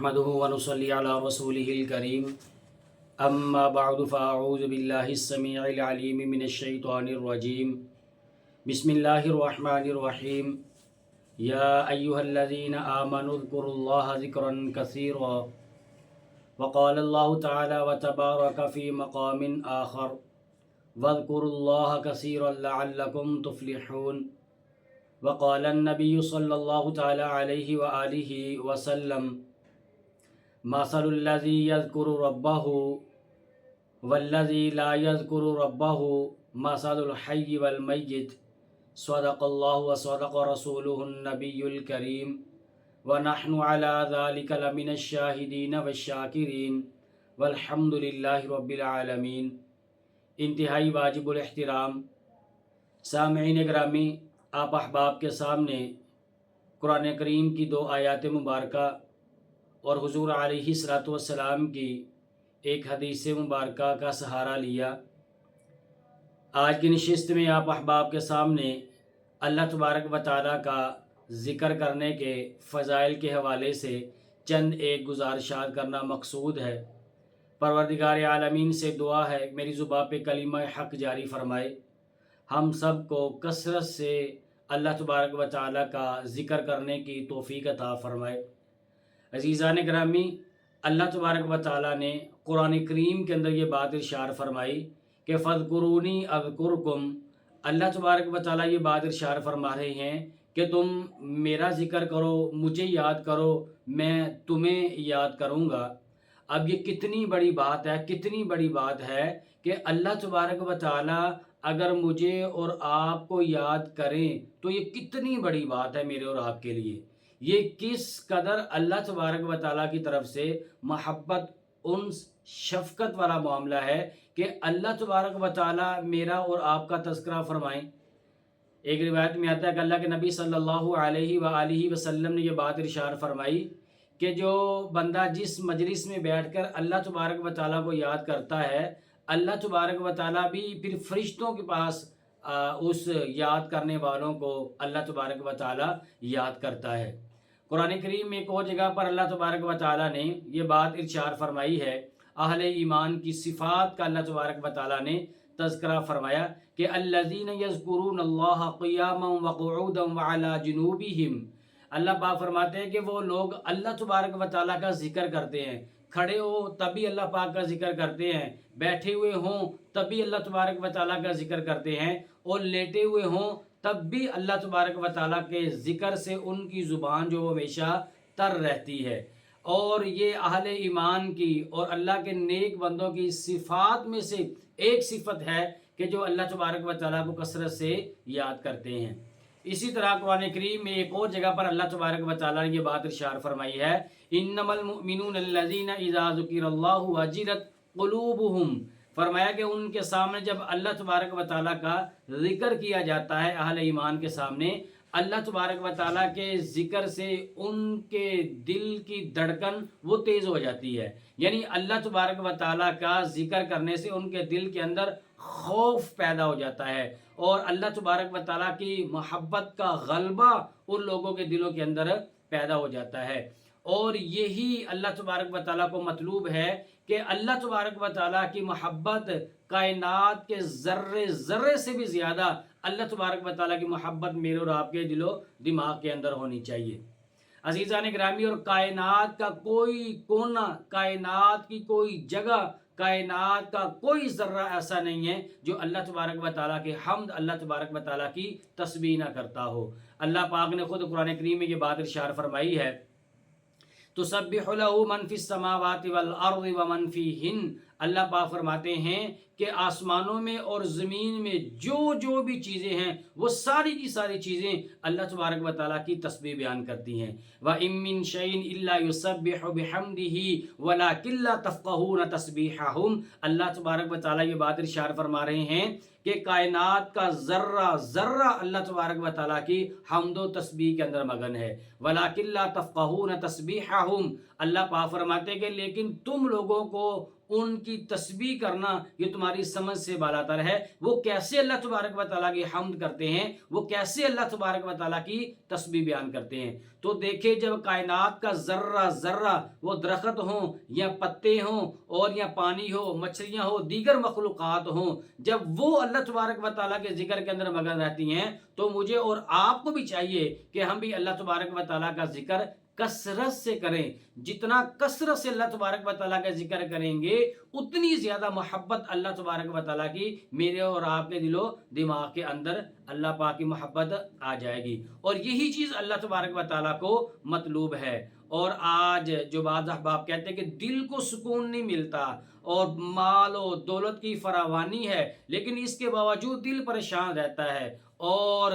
نحمده ونصلي على رسوله الكريم أما بعد فأعوذ بالله السميع العليم من الشيطان الرجيم بسم الله الرحمن الرحيم يا أيها الذين آمنوا اذكروا الله ذكرا كثيرا وقال الله تعالى وتبارك في مقام آخر واذكروا الله كثيرا لعلكم تفلحون وقال النبي صلى الله تعالى عليه وآله وسلم مثل الذي يذكر ربه والذي لا يذكر ربه مثل الحي والميت صدق الله وصدق رسوله النبي الكريم ونحن على ذلك لمن الشاهدين والشاكرين والحمد لله رب العالمین۔ انتہائی واجب الاحترام سامعین گرامی، آپ احباب کے سامنے قرآن کریم کی دو آیات مبارکہ اور حضور علیہ الصلوۃ والسلام کی ایک حدیث مبارکہ کا سہارا لیا۔ آج کی نشست میں آپ احباب کے سامنے اللہ تبارک و تعالیٰ کا ذکر کرنے کے فضائل کے حوالے سے چند ایک گزارشات کرنا مقصود ہے۔ پروردگار عالمین سے دعا ہے میری زبان پہ کلمہ حق جاری فرمائے، ہم سب کو کثرت سے اللہ تبارک و تعالیٰ کا ذکر کرنے کی توفیق عطا فرمائے۔ عزیزان گرامی، اللہ تبارک و تعالیٰ نے قرآن کریم کے اندر یہ بات ارشاد فرمائی کہ فَاذْكُرُونِي أَذْكُرْكُمْ۔ اللہ تبارک و تعالیٰ یہ بات ارشاد فرما رہے ہیں کہ تم میرا ذکر کرو، مجھے یاد کرو، میں تمہیں یاد کروں گا۔ اب یہ کتنی بڑی بات ہے، کتنی بڑی بات ہے کہ اللہ تبارک و تعالیٰ اگر مجھے اور آپ کو یاد کریں تو یہ کتنی بڑی بات ہے میرے اور آپ کے لیے۔ یہ کس قدر اللہ تبارک و تعالیٰ کی طرف سے محبت، انس، شفقت والا معاملہ ہے کہ اللہ تبارک و تعالیٰ میرا اور آپ کا تذکرہ فرمائیں۔ ایک روایت میں آتا ہے کہ اللہ کے نبی صلی اللہ علیہ وآلہ وسلم نے یہ بات ارشاد فرمائی کہ جو بندہ جس مجلس میں بیٹھ کر اللہ تبارک و تعالیٰ کو یاد کرتا ہے، اللہ تبارک و تعالیٰ بھی پھر فرشتوں کے پاس اس یاد کرنے والوں کو اللہ تبارک و تعالیٰ یاد کرتا ہے۔ قرآن کریم میں ایک اور جگہ پر اللہ تبارک و تعالیٰ نے یہ بات ارشاد فرمائی ہے، اہل ایمان کی صفات کا اللہ تبارک و تعالیٰ نے تذکرہ فرمایا کہ الذین یذکرون اللہ قیاما وقعودا وعلی جنوبہم۔ اللہ پاک فرماتے ہیں کہ وہ لوگ اللہ تبارک و تعالیٰ کا ذکر کرتے ہیں، کھڑے ہو تبھی اللہ پاک کا ذکر کرتے ہیں، بیٹھے ہوئے ہوں تبھی اللہ تبارک و تعالیٰ کا ذکر کرتے ہیں، اور لیٹے ہوئے ہوں تب بھی اللہ تبارک و تعالیٰ کے ذکر سے ان کی زبان جو ہمیشہ تر رہتی ہے۔ اور یہ اہل ایمان کی اور اللہ کے نیک بندوں کی صفات میں سے ایک صفت ہے کہ جو اللہ تبارک و تعالیٰ کو کثرت سے یاد کرتے ہیں۔ اسی طرح قرآن کریم میں ایک اور جگہ پر اللہ تبارک و تعالیٰ نے یہ بات ارشاد فرمائی ہے، انما المؤمنون الذین اذا ذکر اللہ وجلت قلوبہم۔ فرمایا کہ ان کے سامنے جب اللہ تبارک و تعالیٰ کا ذکر کیا جاتا ہے، اہل ایمان کے سامنے اللہ تبارک و تعالیٰ کے ذکر سے ان کے دل کی دھڑکن وہ تیز ہو جاتی ہے، یعنی اللہ تبارک و تعالیٰ کا ذکر کرنے سے ان کے دل کے اندر خوف پیدا ہو جاتا ہے، اور اللہ تبارک و تعالیٰ کی محبت کا غلبہ ان لوگوں کے دلوں کے اندر پیدا ہو جاتا ہے۔ اور یہی اللہ تبارک و تعالیٰ کو مطلوب ہے کہ اللہ تبارک و تعالیٰ کی محبت کائنات کے ذرے ذرے سے بھی زیادہ اللہ تبارک و تعالیٰ کی محبت میرے اور آپ کے دل و دماغ کے اندر ہونی چاہیے۔ عزیزان گرامی، اور کائنات کا کوئی کونا، کائنات کی کوئی جگہ، کائنات کا کوئی ذرہ ایسا نہیں ہے جو اللہ تبارک و تعالیٰ کی حمد، اللہ تبارک و تعالیٰ کی تسبیح نہ کرتا ہو۔ اللہ پاک نے خود قرآن کریم میں یہ بات ارشاد فرمائی ہے، تسبح له من فی السماوات والارض ومن فیہن۔ اللہ پاک فرماتے ہیں کہ آسمانوں میں اور زمین میں جو بھی چیزیں ہیں وہ ساری کی ساری چیزیں اللہ تبارک و تعالیٰ کی تسبیح بیان کرتی ہیں۔ وَإِن مِّن شَيْءٍ إِلَّا يُسَبِّحُ بِحَمْدِهِ وَلَٰكِن لَّا تَفْقَهُونَ تَسْبِيحَهُمْ۔ اللہ تبارک و تعالیٰ یہ بات ارشاد فرما رہے ہیں کہ کائنات کا ذرہ ذرہ اللہ تبارک و تعالیٰ کی حمد و تسبیح کے اندر مگن ہے. وَلَٰكِن لَّا تَفْقَهُونَ تَسْبِيحَهُمْ، اللہ پاک فرماتے کہ لیکن تم لوگوں کو ان کی تسبیح کرنا یہ تمہاری سمجھ سے بالاتر ہے. وہ کیسے اللہ تبارک و تعالیٰ کی حمد کرتے ہیں، وہ کیسے اللہ تبارک و تعالیٰ کی تسبیح بیان کرتے ہیں. تو دیکھیں جب کائنات کا ذرہ ذرہ، وہ درخت ہوں یا پتے ہوں اور یا پانی ہو، مچھلیاں ہو، دیگر مخلوقات ہوں، جب وہ اللہ تبارک و تعالیٰ کے ذکر کے اندر مگن رہتی ہیں تو مجھے اور آپ کو بھی چاہیے کہ ہم بھی اللہ تبارک و تعالیٰ کا ذکر کثرت سے کریں. جتنا کثرت سے اللہ تبارک و تعالیٰ کا ذکر کریں گے اتنی زیادہ محبت اللہ تبارک و تعالیٰ کی میرے اور آپ کے دل و دماغ کے اندر اللہ پاک کی محبت آ جائے گی. اور یہی چیز اللہ تبارک و تعالیٰ کو مطلوب ہے. اور آج جو بعض احباب کہتے ہیں کہ دل کو سکون نہیں ملتا اور مال و دولت کی فراوانی ہے لیکن اس کے باوجود دل پریشان رہتا ہے اور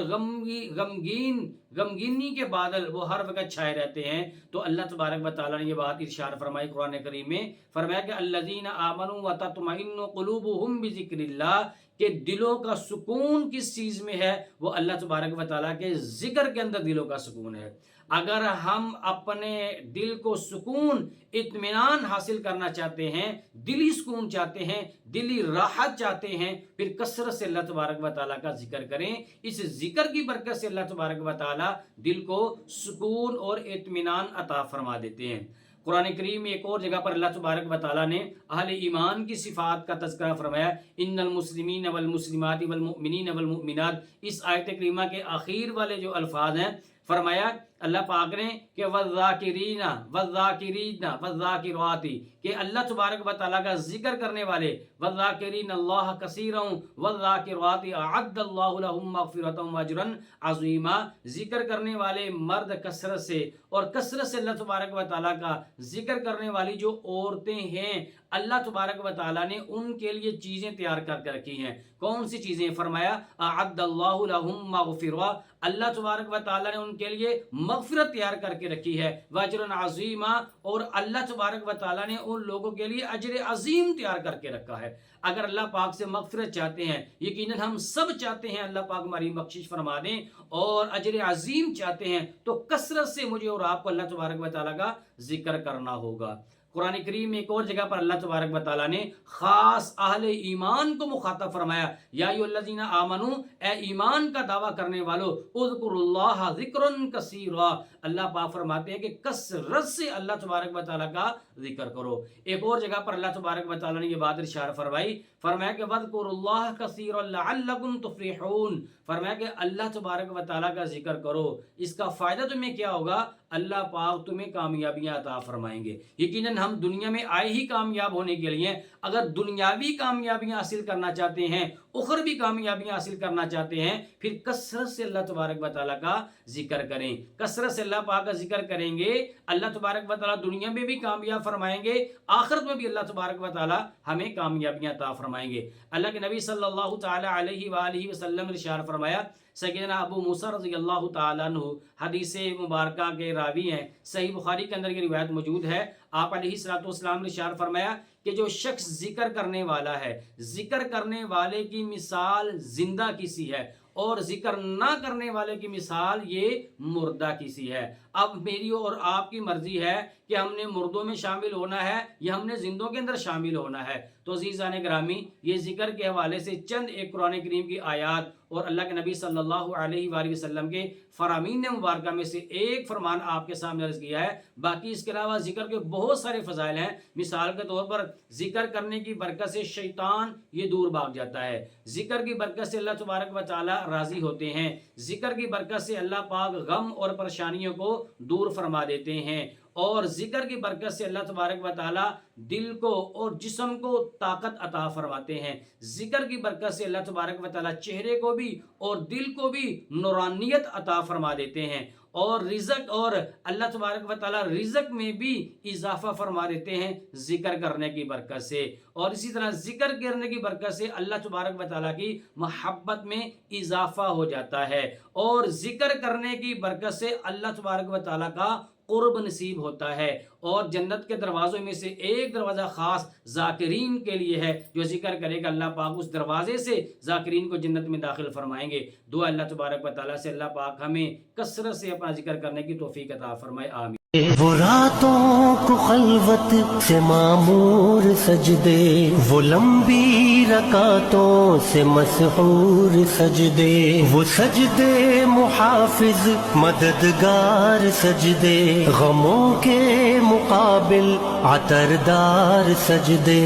غمگینی کے بادل وہ ہر وقت چھائے رہتے ہیں، تو اللہ تبارک و تعالیٰ نے یہ بات ارشاد فرمائی قرآن کریم میں، فرمایا کہ الذین آمنوا وتطمئن قلوبهم بذکر اللہ، کہ دلوں کا سکون کس چیز میں ہے؟ وہ اللہ تبارک و تعالیٰ کے ذکر کے اندر دلوں کا سکون ہے. اگر ہم اپنے دل کو سکون اطمینان حاصل کرنا چاہتے ہیں، دلی سکون چاہتے ہیں، دلی راحت چاہتے ہیں، پھر کثرت سے اللہ تبارک و تعالیٰ کا ذکر کریں. اس ذکر کی برکت سے اللہ تبارک و تعالیٰ دل کو سکون اور اطمینان عطا فرما دیتے ہیں. قرآن کریم میں ایک اور جگہ پر اللہ تبارک و تعالیٰ نے اہل ایمان کی صفات کا تذکرہ فرمایا، ان المسلمین والمسلمات والمؤمنین والمؤمنات. اس آیت کریمہ کے آخر والے جو الفاظ ہیں، فرمایا اللہ پاک نے کہ والذاکرین والذاکرین والذاکرات، کہ اللہ تبارک و تعالیٰ کا ذکر کرنے والے، والذاکرین اللہ کثیرا والذاکرات اعد اللہ لهم مغفرۃ واجرا عظیما. ذکر کرنے والے مرد کثرت سے اور کثرت سے اللہ تبارک و تعالیٰ کا ذکر کرنے والی جو عورتیں ہیں، اللہ تبارک و تعالیٰ نے ان کے لیے چیزیں تیار کر کے رکھی ہیں. کون سی چیزیں؟ فرمایا اعد اللہ لهم مغفرۃ، اللہ تبارک و تعالیٰ نے ان کے لیے مغفرت تیار کر کے رکھی ہے، واجر عظیما، اور اللہ تبارک و تعالیٰ نے ان لوگوں کے لیے اجر عظیم تیار کر کے رکھا ہے. اگر اللہ پاک سے مغفرت چاہتے ہیں، یقیناً ہم سب چاہتے ہیں اللہ پاک ہماری بخشش فرما دیں، اور اجر عظیم چاہتے ہیں تو کثرت سے مجھے اور آپ کو اللہ تبارک و تعالیٰ کا ذکر کرنا ہوگا. قرآن کریم میں ایک اور جگہ پر اللہ تبارک و تعالیٰ نے خاص اہل ایمان کو مخاطب فرمایا، یا ایھا الذین آمنو، اے ایمان کا دعویٰ کرنے والو، اذکروا اللہ ذکرا کثیرا، اللہ پاک فرماتے ہیں کہ کثرت سے اللہ تبارک و تعالیٰ کا ذکر کرو. ایک اور جگہ پر اللہ تبارک و تعالیٰ نے یہ بات ارشاد فرمائی، فرمایا کہ وَاذْكُرُوا اللَّهَ كَثِيرًا لَعَلَّكُمْ تُفْلِحُونَ، فرمایا کہ اللہ تبارک و تعالیٰ کا ذکر کرو، اس کا فائدہ تمہیں کیا ہوگا؟ اللہ پاک تمہیں کامیابیاں عطا فرمائیں گے. یقیناً ہم دنیا میں آئے ہی کامیاب ہونے کے لیے، اگر دنیاوی کامیابیاں حاصل کرنا چاہتے ہیں، اخروی کامیابیاں حاصل کرنا چاہتے ہیں، پھر کثرت سے اللہ تبارک و تعالیٰ کا ذکر کریں. کثرت سے اللہ پاک کا ذکر کریں گے، اللہ تبارک و تعالیٰ دنیا میں بھی کامیاب فرمائیں گے، آخرت میں بھی اللہ تبارک و تعالیٰ ہمیں کامیابیاں عطا فرمائیں گے. اللہ کے نبی صلی اللہ تعالی علیہ وآلہ وسلم ارشاد فرمایا، سیدنا ابو موسیٰ رضی اللہ تعالیٰ عنہ حدیث مبارکہ کے راوی ہیں، صحیح بخاری کے اندر یہ روایت موجود ہے. آپ علیہ الصلوۃ والسلام نے ارشاد فرمایا کہ جو شخص ذکر کرنے والا ہے، ذکر کرنے والے کی مثال زندہ کسی ہے، اور ذکر نہ کرنے والے کی مثال یہ مردہ کسی ہے. اب میری اور آپ کی مرضی ہے کہ ہم نے مردوں میں شامل ہونا ہے یا ہم نے زندوں کے اندر شامل ہونا ہے. تو عزیزان گرامی، یہ ذکر کے حوالے سے چند ایک قرآن کریم کی آیات اور اللہ کے نبی صلی اللہ علیہ وآلہ وسلم کے فرامین مبارکہ میں سے ایک فرمان آپ کے سامنے عرض کیا ہے. باقی اس کے علاوہ ذکر کے بہت سارے فضائل ہیں. مثال کے طور پر ذکر کرنے کی برکت سے شیطان یہ دور بھاگ جاتا ہے، ذکر کی برکت سے اللہ تبارک و تعالیٰ راضی ہوتے ہیں، ذکر کی برکت سے اللہ پاک غم اور پریشانیوں کو دور فرما دیتے ہیں، اور ذکر کی برکت سے اللہ تبارک و تعالیٰ دل کو اور جسم کو طاقت عطا فرماتے ہیں. ذکر کی برکت سے اللہ تبارک و تعالیٰ چہرے کو بھی اور دل کو بھی نورانیت عطا فرما دیتے ہیں، اور رزق، اور اللہ تبارک و تعالیٰ رزق میں بھی اضافہ فرما دیتے ہیں ذکر کرنے کی برکت سے. اور اسی طرح ذکر کرنے کی برکت سے اللہ تبارک و تعالیٰ کی محبت میں اضافہ ہو جاتا ہے، اور ذکر کرنے کی برکت سے اللہ تبارک و تعالیٰ کا قرب نصیب ہوتا ہے، اور جنت کے دروازوں میں سے ایک دروازہ خاص ذاکرین کے لیے ہے، جو ذکر کرے گا اللہ پاک اس دروازے سے ذاکرین کو جنت میں داخل فرمائیں گے۔ دعا اللہ تبارک و تعالیٰ سے اللہ پاک ہمیں کثرت سے اپنا ذکر کرنے کی توفیق عطا فرمائے، آمین۔ وہ راتوں کو خلوت سے معمور سجدے، وہ لمبی رکعتوں سے مسحور سجدے، وہ سجدے محافظ مددگار سجدے، غموں کے مقابل عطردار سجدے۔